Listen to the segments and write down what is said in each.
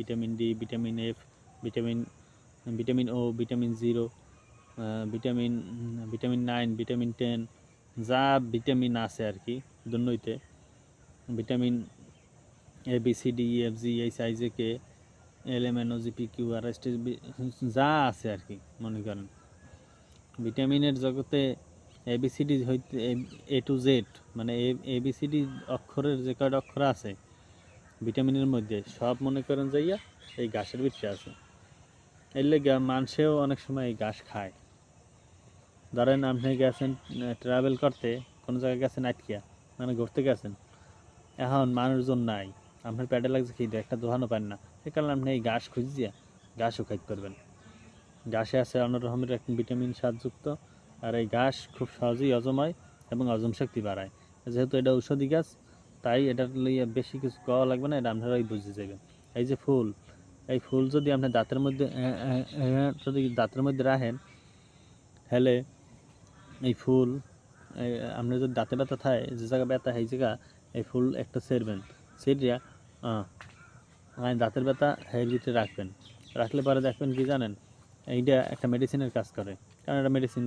Vitamin D, vitamin F, vitamin O, vitamin zero, vitamin 9, vitamin 10, যা vitamin আছে আর কি দুর্নইতে, vitamin A B C D E F G H I J K L M N O G P Q R S T যা আছে আর কি মনে করেন ভিটামিনের জগতে এবিসিডি হইতে এ টু জেড, মানে এবিসিডি অক্ষরের যে কয়টা অক্ষর আছে ভিটামিনের মধ্যে সব মনে করেন যাইয়া এই ঘাসের ভিতরে আছে। এর লেগে মানুষেও অনেক সময় এই ঘাস খায়। ধরেন আপনি গেছেন ট্রাভেল করতে, কোনো জায়গায় গেছেন আটকিয়া, মানে ঘুরতে গেছেন, এখন মানুষজন নাই, আপনার পেটে লাগছে খিদে, একটা দোকানও পান না, সে কারণে আপনি এই ঘাস খুঁজিয়া ঘাসও খাইতে পারবেন। ঘাসে আছে অন্য রকমের একটা ভিটামিন স্বাদযুক্ত, আর এই ঘাস খুব সহজেই হজম হয় এবং হজম শক্তি বাড়ায়। যেহেতু এটা ঔষধি গাছ, তাই এটার লইয়া বেশি কিছু খাওয়া লাগবে না, এটা আপনারাই বুঝে যাবেন। এই যে ফুল, এই ফুল যদি আপনি দাঁতের মধ্যে রাখেন, হেলে এই ফুল আপনি যদি দাঁতে ব্যথা থাকে, যে জায়গা ব্যথা সেই জায়গা এই ফুল একটা সেরবেন, সেরিয়া দাঁতের ব্যথা হের ভিতরে রাখবেন। রাখলে পরে দেখবেন কি জানেন, এইটা একটা মেডিসিনের কাজ করে, কারণ এটা মেডিসিন,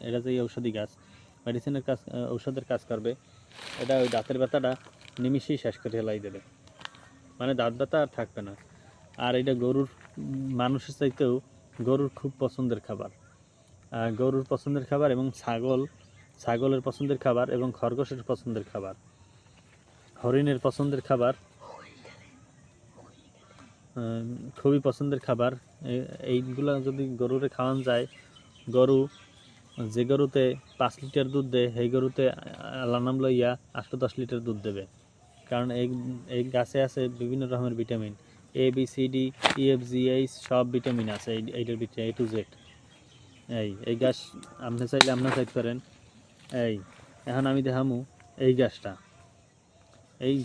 এটা যে ঔষধি গাছ, মেডিসিনের কাজ, ঔষধের কাজ করবে। এটা ওই দাঁতের ব্যথাটা নিমিশেই শেষ করে ফেলাই দেবে, মানে দাঁত ব্যথা আর থাকবে না। আর এটা মানুষের চাইতেও গরুর খুব পছন্দের খাবার। গরুর পছন্দের খাবার এবং ছাগলের পছন্দের খাবার এবং খরগোশের পছন্দের খাবার, হরিণের পছন্দের খাবার, খুবই পছন্দের খাবার। এইগুলো যদি গরুরে খাওয়ানো যায়, যে গরুতে 5 লিটার দুধ দেয়, সেই গরুতে আল্লাহ নাম লইয়া 8-10 লিটার দুধ দেবে, কারণ এই গাছে আছে বিভিন্ন রকমের vitamin, A B C D E F G H সব ভিটামিন আছে এইটার ভিতরে, এ টু জেড। এই গাছ আপনি চাইলে আপনার চাইতে পারেন। এখন আমি দেখামু এই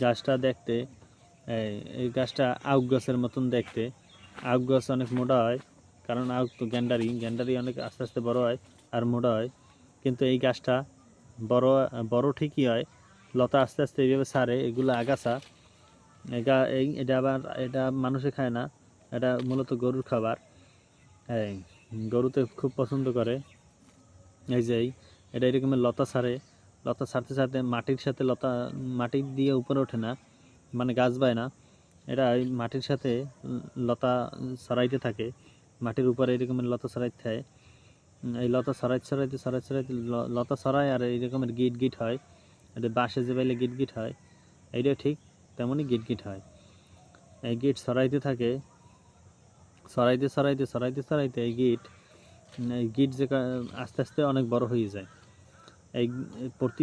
গাছটা দেখতে, এই গাছটা আউক গাছের মতন দেখতে। আউক গাছ অনেক মোটা হয়, কারণ আউক তো গ্যান্ডারি অনেক আস্তে আস্তে বড় হয় আর মোটা হয়, কিন্তু এই গাছটা বড় ঠিকই হয়, লতা আস্তে আস্তে এইভাবে ছাড়ে, এগুলো আগাছা। এটা মানুষে খায় না, এটা মূলত গরুর খাবার। গরুতে খুব পছন্দ করে। এটা এরকমের লতা ছাড়ে, লতা ছাড়তে ছাড়তে মাটির সাথে মাটি দিয়ে উপরে ওঠে না, মানে গাছ বায় না, এরা মাটির সাথে লতা ছড়াইতে থাকে, মাটির উপরে এরকমের লতা ছড়াইতে থাকে। এই লতা ছড়াইতে লতা ছড়ায়, আর এইরকমের গিট হয়, এটা বাঁশে যে পাইলে গিট হয়, এইটা ঠিক তেমনই গিট হয়। এই গিট ছড়াইতে থাকে, ছড়াইতে এই গিট যে আস্তে আস্তে অনেক বড় হয়ে যায়। এই প্রতি